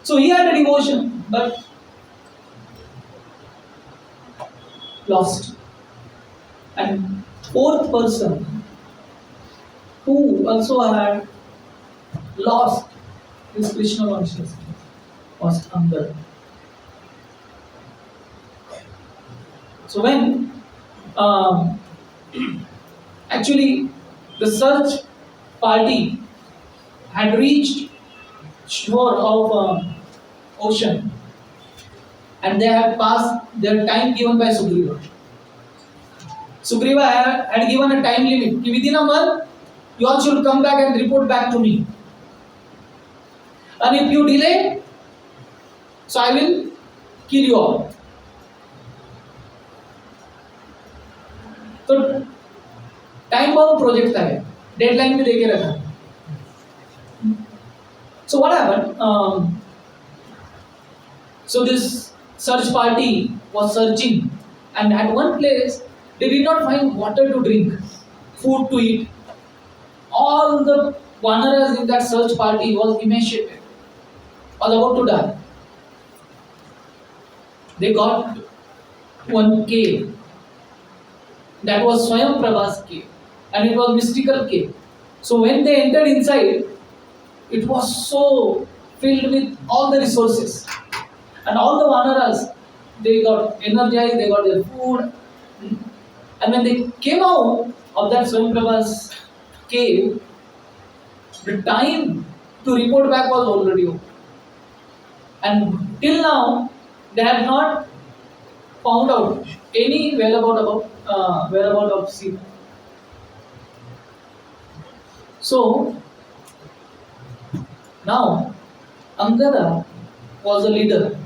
So he had a devotion, but lost. And fourth person who also had lost his Krishna consciousness was Angad. So when actually the search party had reached shore of ocean and they had passed their time given by Sugriva. Sugriva had given a time limit. Within a month, you all should come back and report back to me. And if you delay, so I will kill you all. तो time bound project था, deadline भी देके रखा. So what happened? So this search party was searching, and at one place they did not find water to drink, food to eat. All the Vanaras in that search party was emaciated, was about to die. They got one cave. That was Swayam Prabha's cave, and it was mystical cave. So when they entered inside, it was so filled with all the resources, and all the Vanaras, they got energized, they got their food, and when they came out of that Swayam Prabha's cave, the time to report back was already over, and till now they have not found out any whereabout of Sita. So now Angada was a leader,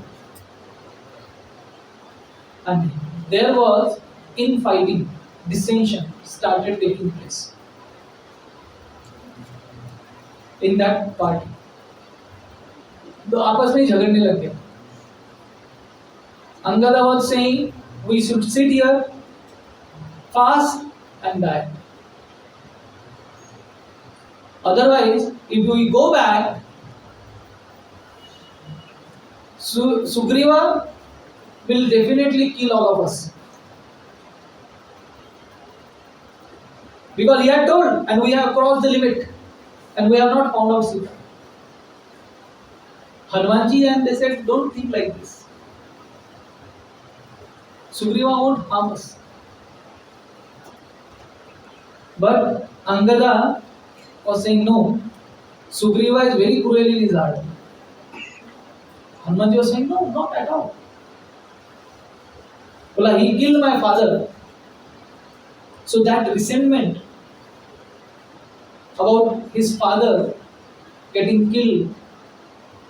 and there was infighting, dissension started taking place in that party. तो आपस में झगड़ने लग गए. Angada was saying, we should sit here, fast and die. Otherwise, if we go back, Sugriva will definitely kill all of us. Because he had told, and we have crossed the limit, and we have not found out Sita. Hanumanji and they said, don't think like this. Sugriva won't harm us. But Angada was saying, no, Sugriva is very cruel in his heart. Hanumanji was saying, no, not at all. Well, he killed my father. So that resentment about his father getting killed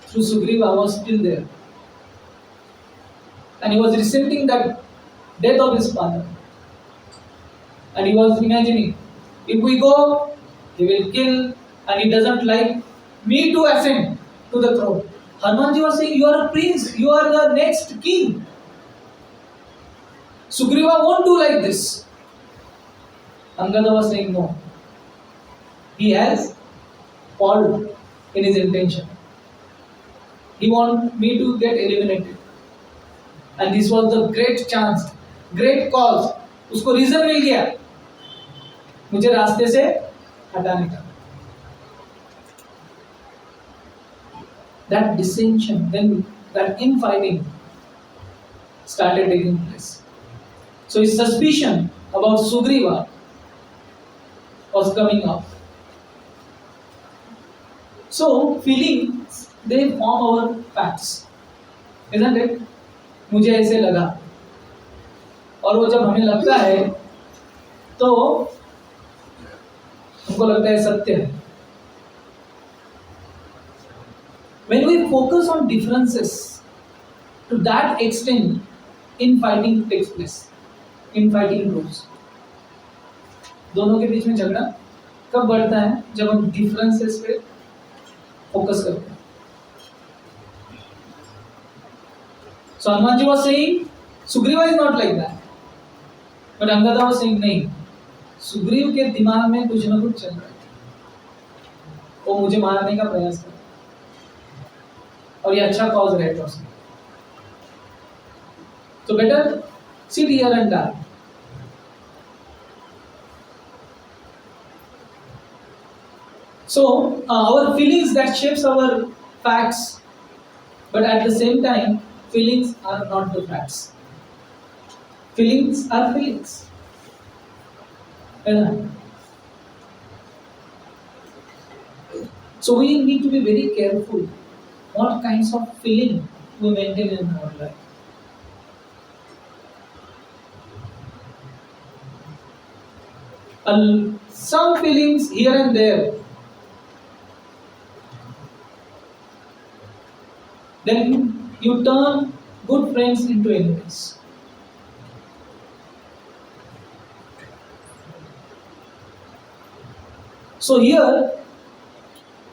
through Sugriva was still there. And he was resenting that death of his father. And he was imagining, if we go, he will kill, and he doesn't like me to ascend to the throne. Hanumanji was saying, you are a prince, you are the next king. Sugriva won't do like this. Angada was saying, no. He has fault in his intention. He wants me to get eliminated. And this was the great chance, great cause. उसको reason मिल गया मुझे रास्ते से हटाने का. That dissension, then that infighting started taking place. So his suspicion about Sugriva was coming up. So feelings, they form our facts, isn't it? मुझे ऐसे लगा, और वो जब हमें लगता है तो हमको लगता है सत्य है. When we focus on differences, to that extent, infighting takes place. Infighting grows. दोनों के बीच में झगड़ा कब बढ़ता है? जब हम डिफरेंसेस पे फोकस करते हैं. So Hanumanji was saying, Sugriva is not like that. But Angada was saying, नहीं, सुग्रीव के दिमाग में कुछ ना कुछ चल रहा है. वो मुझे मारने का प्रयास कर रहा है. और ये अच्छा कॉज रहेगा उसमें. So better sit here and die. So our feelings that shapes our facts, but at the same time, feelings are not the facts. Feelings are feelings. So we need to be very careful what kinds of feeling we maintain in our life. Some feelings here and there, then you turn good friends into enemies. So here,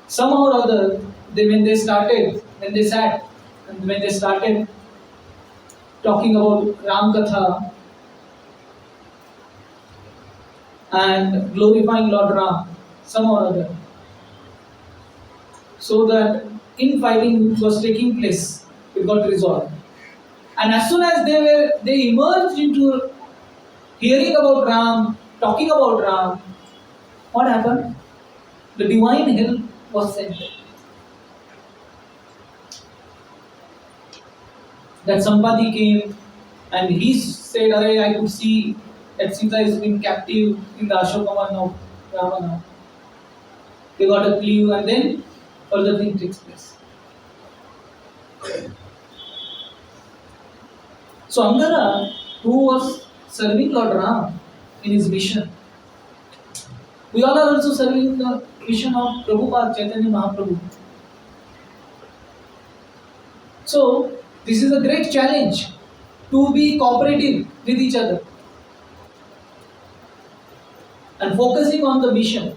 somehow or other, when they sat and when they started talking about Ram Katha and glorifying Lord Ram, somehow or other, so that infighting which was taking place, it got resolved. And as soon as they emerged into hearing about Ram, talking about Ram, what happened? The divine help was sent. That Sampati came and he said, I could see that Sita is being captive in the Ashokavan of Ravana. They got a clue and then further thing takes place. So Angara, who was serving Lord Ram in his mission, we all are also serving the mission of Prabhupada, Chaitanya Mahaprabhu. So this is a great challenge to be cooperative with each other and focusing on the mission,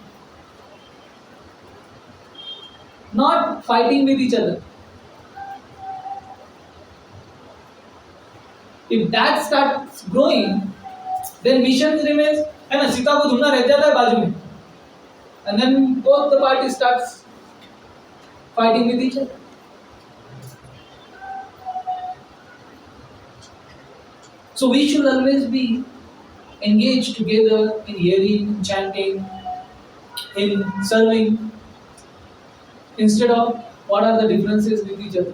not fighting with each other. If that starts growing, then mission remains, है ना, सीता को ढूंढना रह जाता है बाजू में, and then both the parties starts fighting with each other. So we should always be engaged together in hearing, chanting, in serving, instead of what are the differences with each other.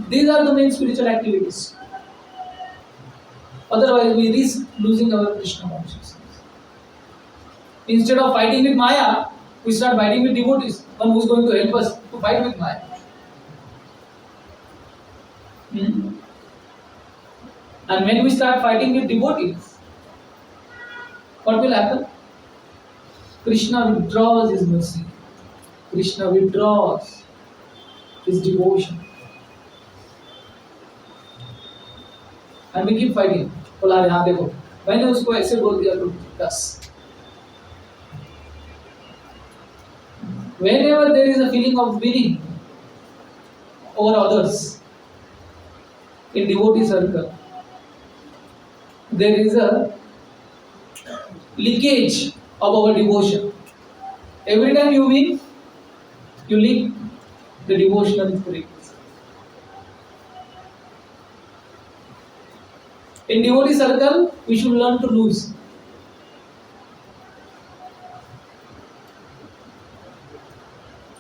These are the main spiritual activities. Otherwise, we risk losing our Krishna consciousness. Instead of fighting with Maya, we start fighting with devotees, one who is going to help us to fight with Maya. And when we start fighting with devotees, what will happen? Krishna withdraws his mercy. Krishna withdraws his devotion. And we keep fighting. बोला यहाँ देखो, मैंने उसको ऐसे बोल दिया तो बस. Whenever there is a feeling of winning over others in devotee circle, there is a leakage of our devotion. Every time you win, you leak the devotional spirit. In devotee circle, we should learn to lose.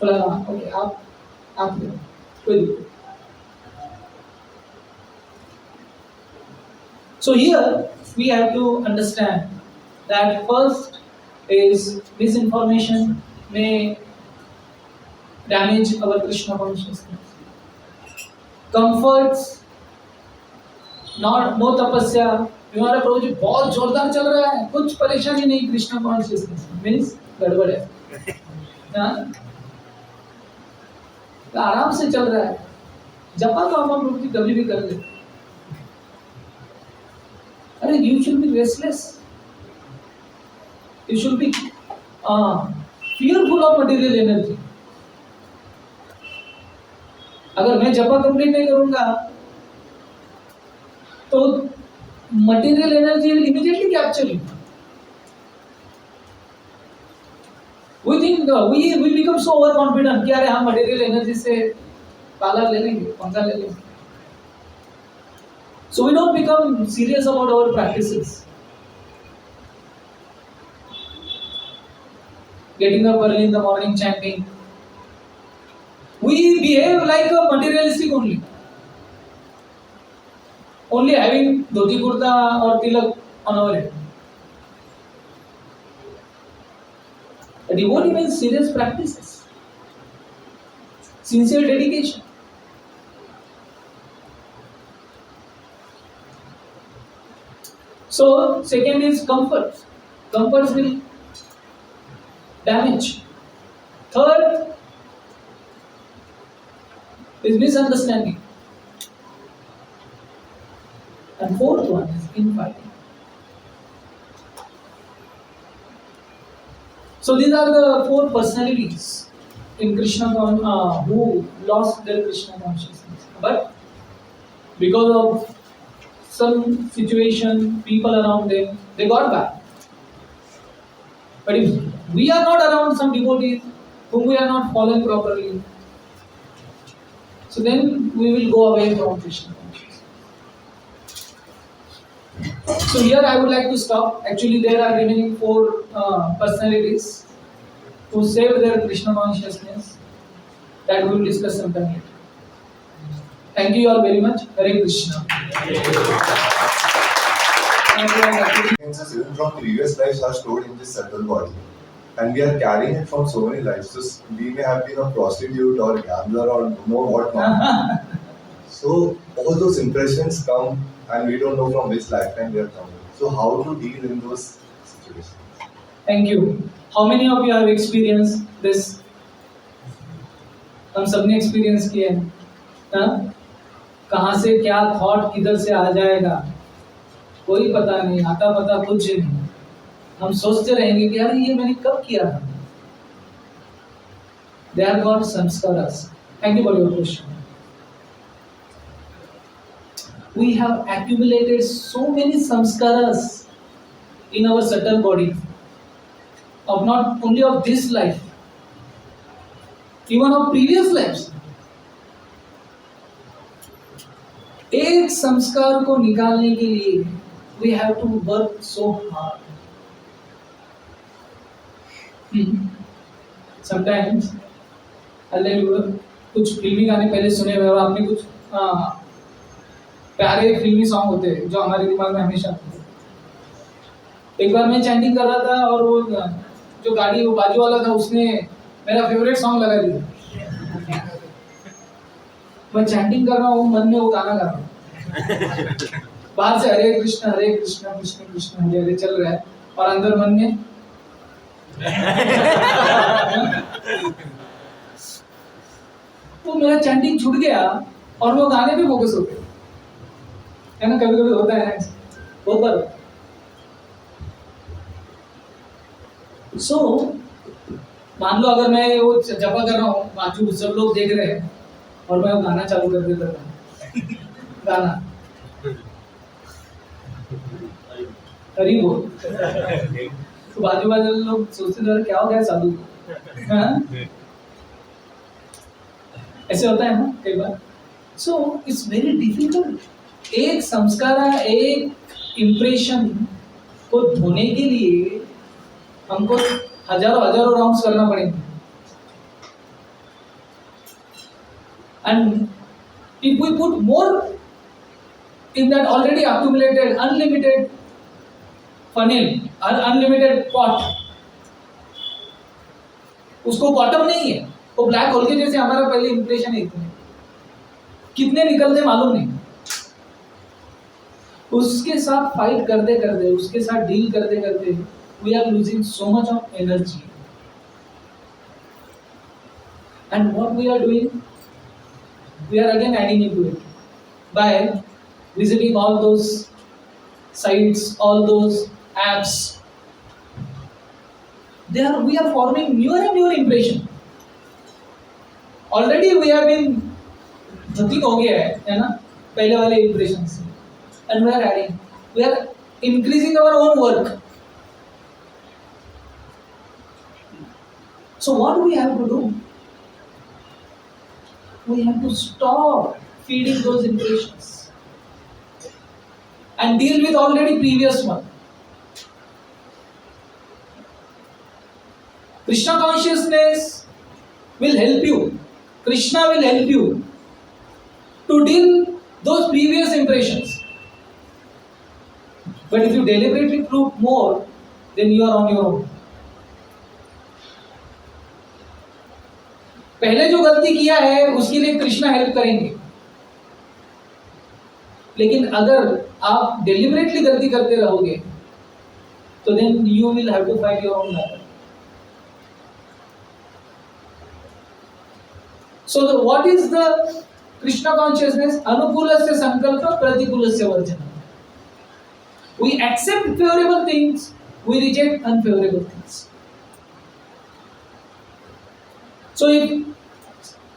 Okay, आप कोई दिक्कत. So here we have to understand that first is misinformation may damage our Krishna consciousness. Comforts, no tapasya. हमारा प्रभु जी बहुत जोरदार चल रहा है, कुछ परेशानी नहीं कृष्णा कॉन्शियसनेस मीन्स गड़बड़ है. तो आराम से चल रहा है. जपा तो हम प्रभु जी कभी भी कर ले. अरे you should be restless. You should be fearful of material energy. अगर मैं जपा कंप्लीट नहीं करूंगा तो material energy will immediately capture you. We think we become so overconfident कि अरे हम मटेरियल एनर्जी से पाला ले लेंगे, पंखा ले लेंगे. So we don't become serious about our practices. Getting up early in the morning chanting. We behave like a materialistic only. Only having dhoti kurta or tilak on our head. A devotee means serious practices, sincere dedication. So, second is comfort. Comforts will damage. Third is misunderstanding. And fourth one is infighting. So these are the four personalities in Krishna who lost their Krishna consciousness. But because of some situation, people around them, they got back. But if we are not around some devotees whom we are not following properly, so then we will go away from Krishna consciousness. So here I would like to stop. Actually, there are remaining four personalities who saved their Krishna consciousness that we will discuss sometime later. Thank you all very much. Hare Krishna. Experiences even from previous lives are stored in this subtle body, and we are carrying it from so many lives. So we may have been a prostitute or a gambler or know what not. So all those impressions come, and we don't know from which lifetime they are coming. So how to deal in those situations? Thank you. How many of you have experienced this? हम सबने experience किया है. कहाँ से क्या thought किधर से आ जाएगा कोई पता नहीं, आता पता कुछ नहीं. हम सोचते रहेंगे कि यार ये मैंने कब किया था. They are called samskaras. Thank you for your question. We have accumulated so many samskaras in our subtle body, of not only of this life, even of previous lives. एक संस्कार को निकालने के लिए we have to work so hard. Sometimes कुछ फिल्मी गाने पहले सुने हुए और आपने कुछ प्यारे फिल्मी सॉन्ग होते हैं जो हमारे दिमाग में हमेशा आते हैं. एक बार मैं चैंटिंग कर रहा था और वो जो गाड़ी वो बाजू वाला था उसने मेरा फेवरेट सॉन्ग लगा दिया. मैं चैंटिंग कर रहा हूँ, मन में वो गाना गा रहा हूँ. बाहर से हरे कृष्ण कृष्ण कृष्ण हरे हरे चल रहा है और अंदर मन में तो मेरा चैंटिंग छूट गया और वो गाने पे फोकस हो गया. है ना, कभी कभी होता है ना, बहुत बार. सो मान लो अगर मैं वो जपा कर रहा हूँ, बाजू सब लोग देख रहे हैं और मैं वो गाना चालू कर देता था. गाना हरी बोल तो बाजू बाजू लोग सोचते थे क्या हो गया साधु. ऐसे होता है ना कई बार. सो इट्स वेरी डिफिकल्ट एक संस्कार, एक इम्प्रेशन को धोने के लिए हमको हजारों हजारों राउंड्स करना पड़ेगा. And if we put more in that already accumulated unlimited funnel, unlimited pot, उसको बॉटम नहीं है, वो ब्लैक होल के जैसे हमारा पहले इंप्रेशन है, इतने कितने निकलते मालूम नहीं. उसके साथ फाइट करते करते, उसके साथ डील करते करते, we are losing so much of energy. And what we are doing, we are again adding into it by visiting all those sites, all those apps. There we are forming newer and newer impression. Already we have been धतिक हो गया है ना, पहले वाले impression से, and we are adding, we are increasing our own work. So what do we have to do? We have to stop feeding those impressions and deal with already previous one. Krishna consciousness will help you. Krishna will help you to deal those previous impressions. But if you deliberately prove more, then you are on your own. पहले जो गलती किया है उसके लिए Krishna help करेंगे, लेकिन अगर आप डेलिबरेटली गलती करते रहोगे तो then you will have to fight your own battle. So what is the Krishna consciousness? Anukulasya sankalpa, pratikulasya varjana. We accept favorable things, we reject unfavorable things. So if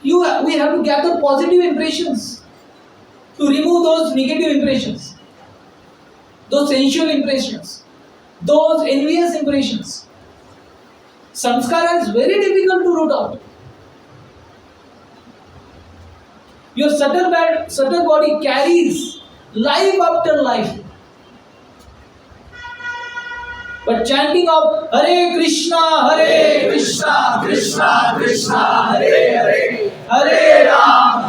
we have to gather positive impressions to remove those negative impressions, those sensual impressions, those envious impressions. Samskara is very difficult to root out. Your subtle body carries life after life. But chanting of Hare Krishna, Krishna Krishna, Hare Hare, Hare Ram,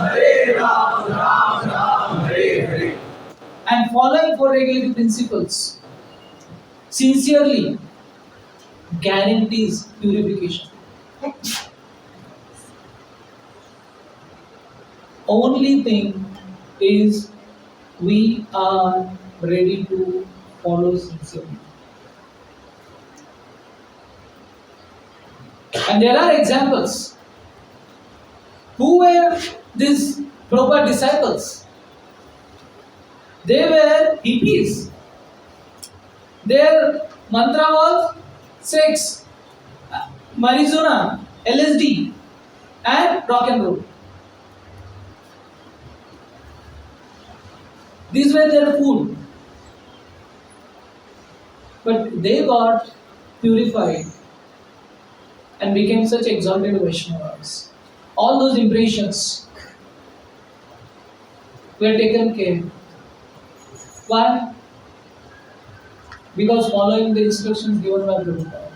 Ram Ram, Hare Hare, and following four regulative principles sincerely guarantees purification. Only thing is we are ready to follow sincerely. And there are examples. Who were these Prabhupada disciples? They were hippies. Their mantra was sex, marijuana, LSD, and rock and roll. These were their food. But they got purified and became such exalted Vaishnavas. All those impressions were taken care. Why? Because following the instructions given by Prabhupada.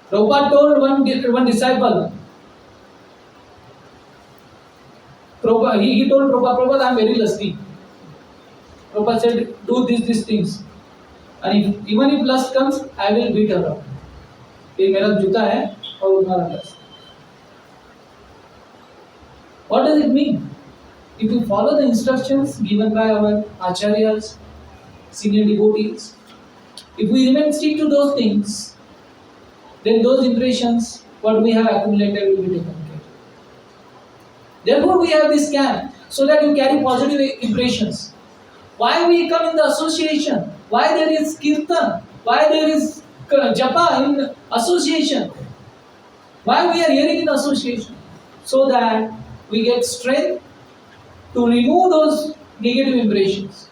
Prabhupada told one disciple, he told Prabhupada, I am very lusty. Prabhupada said, do these things. And even if lust comes, I will beat her up. ये मेरा जूता है और तुम्हारा lust. What does it mean? If you follow the instructions given by our acharyas, senior devotees, if we remain stick to those things, then those impressions, what we have accumulated, will be taken care. Therefore, we have this camp so that you carry positive impressions. Why we come in the association? Why there is kirtan? Why there is japa in association? Why we are hearing in association? So that we get strength to remove those negative impressions.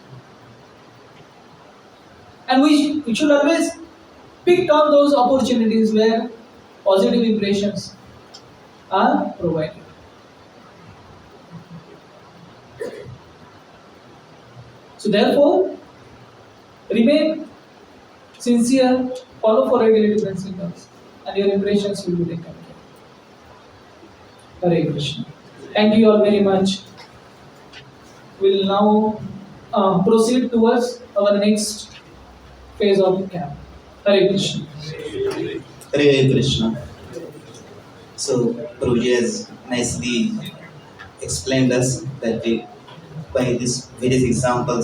And we should always pick on those opportunities where positive impressions are provided. So therefore, remain sincere, follow for regulative principles, and your impressions will be taken care. Hare Krishna. Thank you all very much. We'll now proceed towards our next phase of camp. Hare Krishna. Hare Krishna. So, Prabhuji has nicely explained us that by these various examples